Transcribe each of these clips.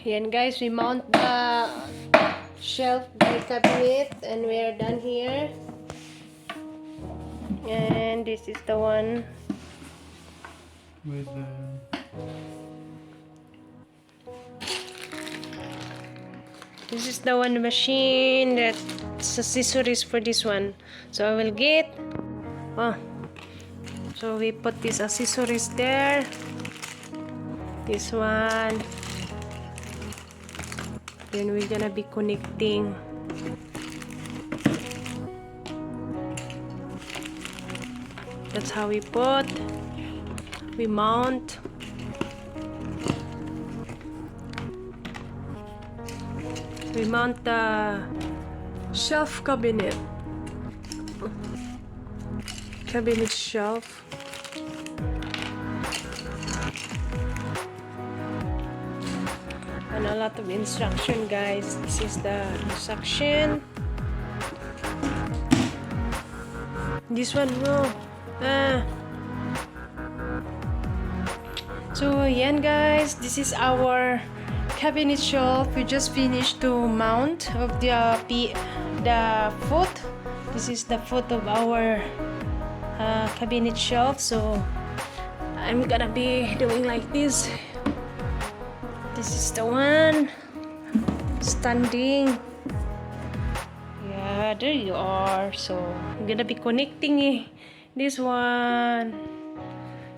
Yan guys, we mount the shelf by cabinet and we're done here. And this is the one. With This is the one machine that's accessories for this one. So I will get. Oh. So we put these accessories there. This one. Then we're gonna be connecting. That's how we put. We mount. We mount the shelf cabinet. Cabinet shelf. And a lot of instruction, guys. This is the instruction. This one, no. So, yan guys. This is our cabinet shelf. We just finished to mount of the foot. This is the foot of our cabinet shelf. So, I'm gonna be doing like this. This is the one standing. Yeah, there you are. So I'm gonna be connecting this one.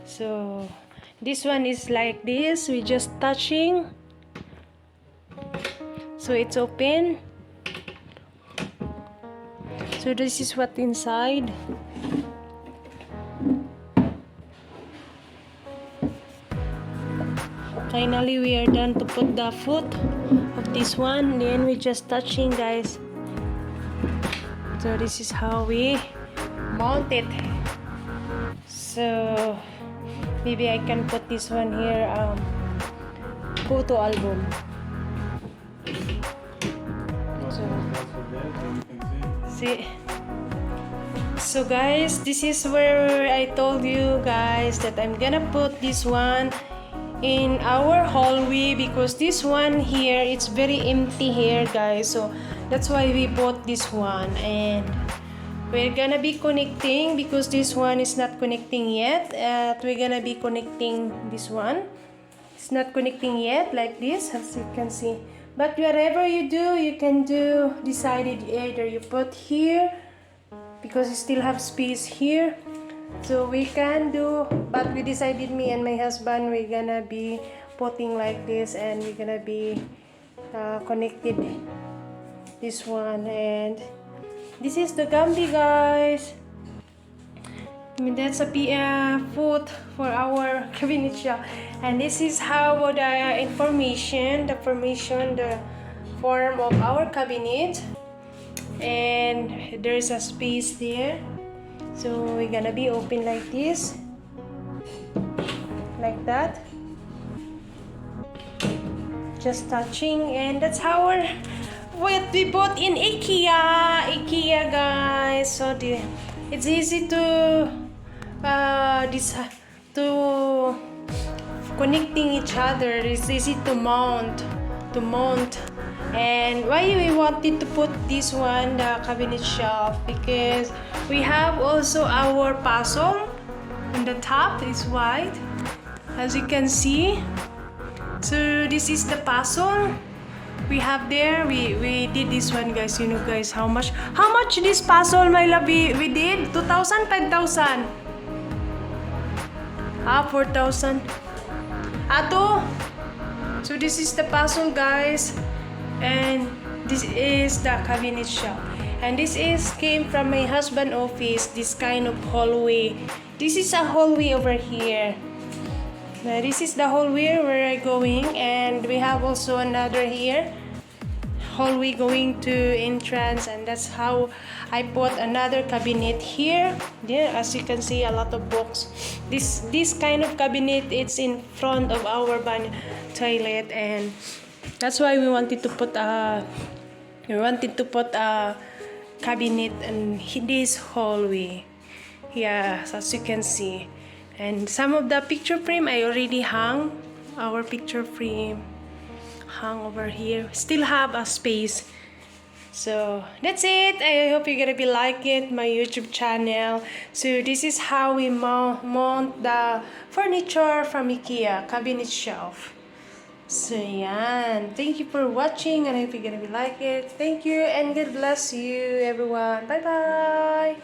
So this one is like this. We just touching. So it's open. So this is what inside. Finally, we are done to put the foot of this one. Then we just touching, guys. So this is how we mount it. So maybe I can put this one here, photo album. So see. So guys, this is where I told you guys that I'm gonna put this one in our hallway, because this one here, it's very empty here, guys. So that's why we bought this one, and we're gonna be connecting because this one is not connecting yet. We're gonna be connecting this one. It's not connecting yet, like this, as you can see. But whatever you do, you can do decided either you put here because you still have space here. So we can do, but we decided, me and my husband, we're gonna be putting like this, and we're gonna be connected this one. And this is the Gambi, guys. I mean, that's a foot for our cabinet shelf. And this is how the information, the form of our cabinet. And there's a space there. So we're gonna be open like this, like that, just touching. And that's how what we bought in Ikea, guys. So it's easy to connecting each other. It's easy to mount. And why we wanted to put this one, the cabinet shelf, because we have also our puzzle on the top. Is white, as you can see. So this is the puzzle we have there. We did this one, guys. You know, guys, how much this puzzle, my love, we did 2,000, 5,000, 4,000, 2. So this is the puzzle, guys. And this is the cabinet shelf. And this came from my husband's office, this kind of hallway. This is a hallway over here. Now, this is the hallway where I'm going. And we have also another here, hallway going to entrance. And that's how I put another cabinet here. There, as you can see, a lot of books. This kind of cabinet, it's in front of our toilet. And that's why we wanted to put a cabinet in this hallway. Yeah, as you can see. And some of the picture frame I already hung. Our picture frame hang over here. Still have a space. So that's it. I hope you're gonna be like it, my YouTube channel. So this is how we mount the furniture from Ikea, cabinet shelf. So yan. Thank you for watching and I hope you're gonna be like it. Thank you and God bless you everyone. Bye bye.